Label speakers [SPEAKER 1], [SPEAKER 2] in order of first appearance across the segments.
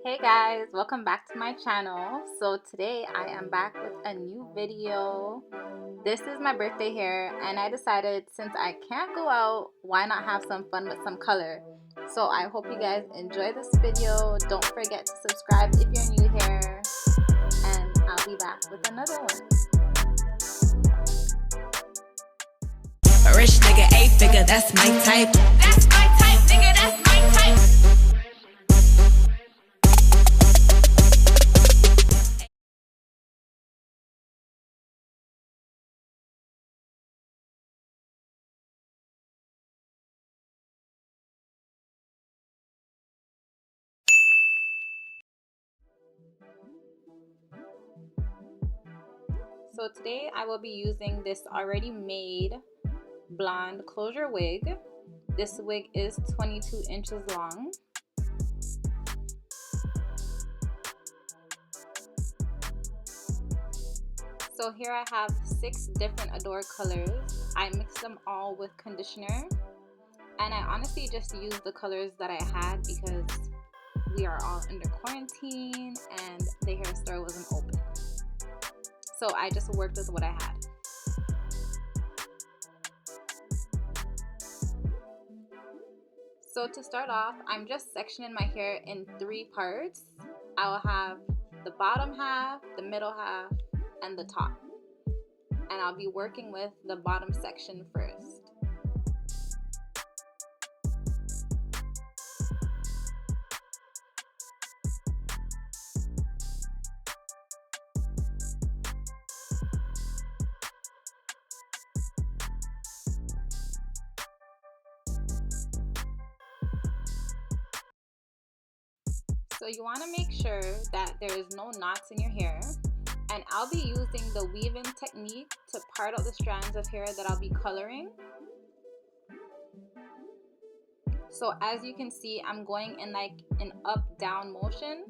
[SPEAKER 1] Hey guys, welcome back to my channel. So today I am back with a new video. This is my birthday hair and I decided since I can't go out, why not have some fun with some color. So I hope you guys enjoy this video. Don't forget to subscribe if you're new here, and I'll be back with another one.
[SPEAKER 2] A rich nigga, 8-figure, that's my type. That's my type, nigga, that's my type.
[SPEAKER 1] So today I will be using this already made blonde closure wig. This wig is 22 inches long. So here I have 6 different Adore colors. I mixed them all with conditioner, and I honestly just used the colors that I had because we are all under quarantine and the hair store wasn't open. So I just worked with what I had. So to start off, I'm just sectioning my hair in 3 parts. I'll have the bottom half, the middle half, and the top. And I'll be working with the bottom section first. So you want to make sure that there is no knots in your hair, and I'll be using the weave-in technique to part out the strands of hair that I'll be coloring. So as you can see, I'm going in like an up-down motion.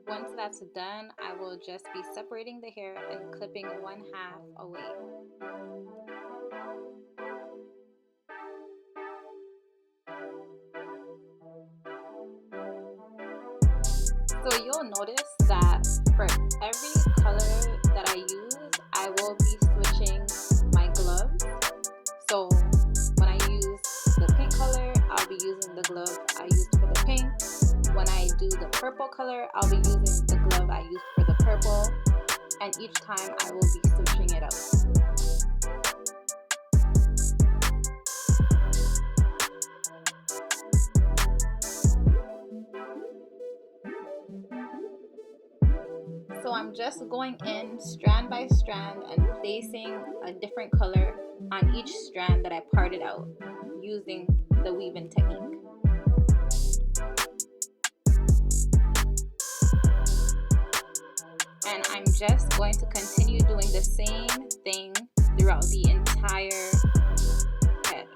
[SPEAKER 1] Once that's done, I will just be separating the hair and clipping 1/2 away. So you'll notice that for every color that I use, I will be switching my gloves. So when I use the pink color, I'll be using the glove I used for the pink. When I do the purple color, I'll be using the glove I used for the purple. And each time I will be switching it out. So I'm just going in strand by strand and placing a different color on each strand that I parted out using the weave-in technique. And I'm just going to continue doing the same thing throughout the entire head.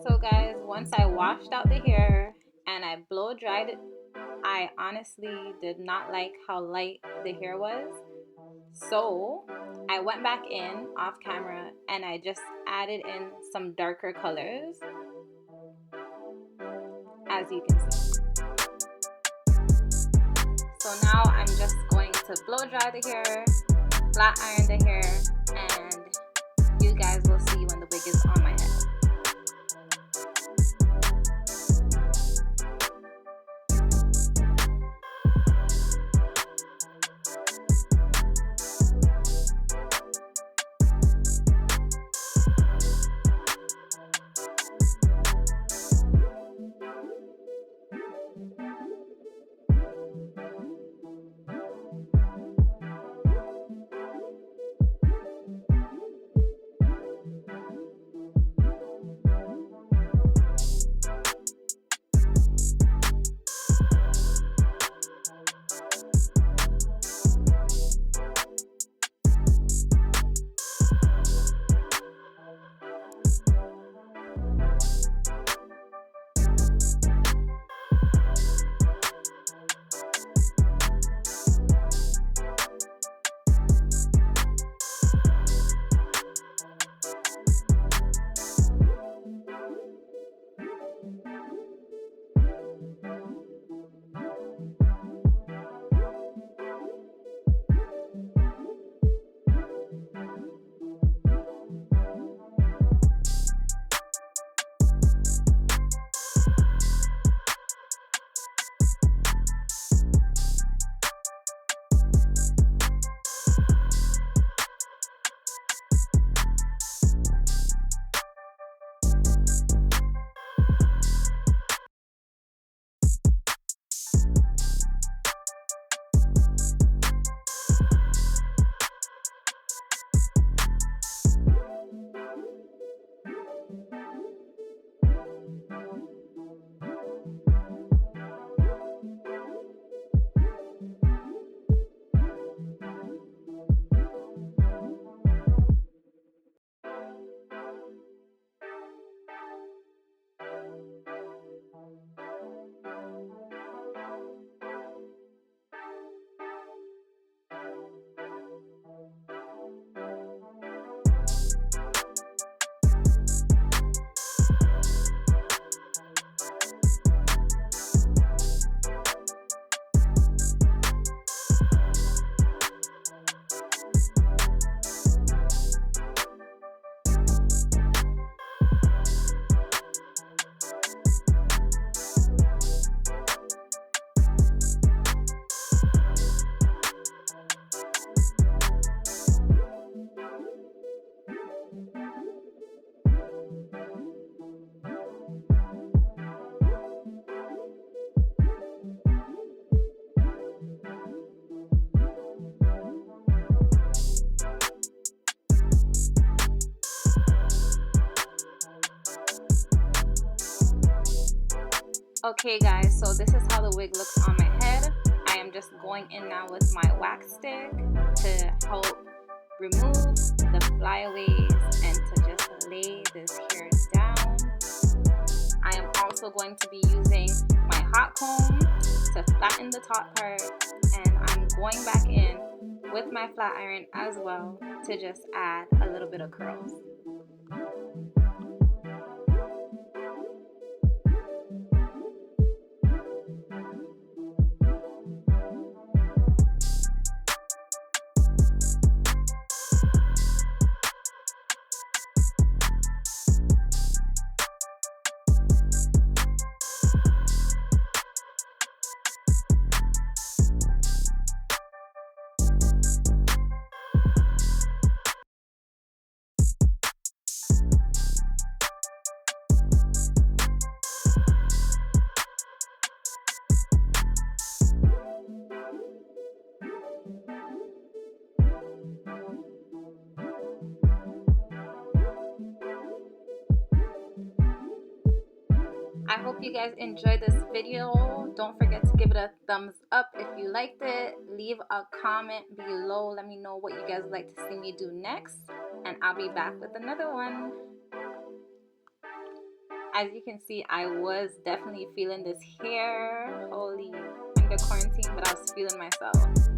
[SPEAKER 1] So guys, once I washed out the hair and I blow dried it, I honestly did not like how light the hair was. So I went back in off camera and I just added in some darker colors, as you can see. So now I'm just going to blow dry the hair, flat iron the hair, and you guys will see when the wig is on my head. Okay guys, so this is how the wig looks on my head. I am just going in now with my wax stick to help remove the flyaways and to just lay this hair down. I am also going to be using my hot comb to flatten the top part, and I'm going back in with my flat iron as well to just add a little bit of curls. I hope you guys enjoyed this video. Don't forget to give it a thumbs up if you liked it. Leave a comment below. Let me know what you guys would like to see me do next. And I'll be back with another one. As you can see, I was definitely feeling this hair. Holy, under quarantine, but I was feeling myself.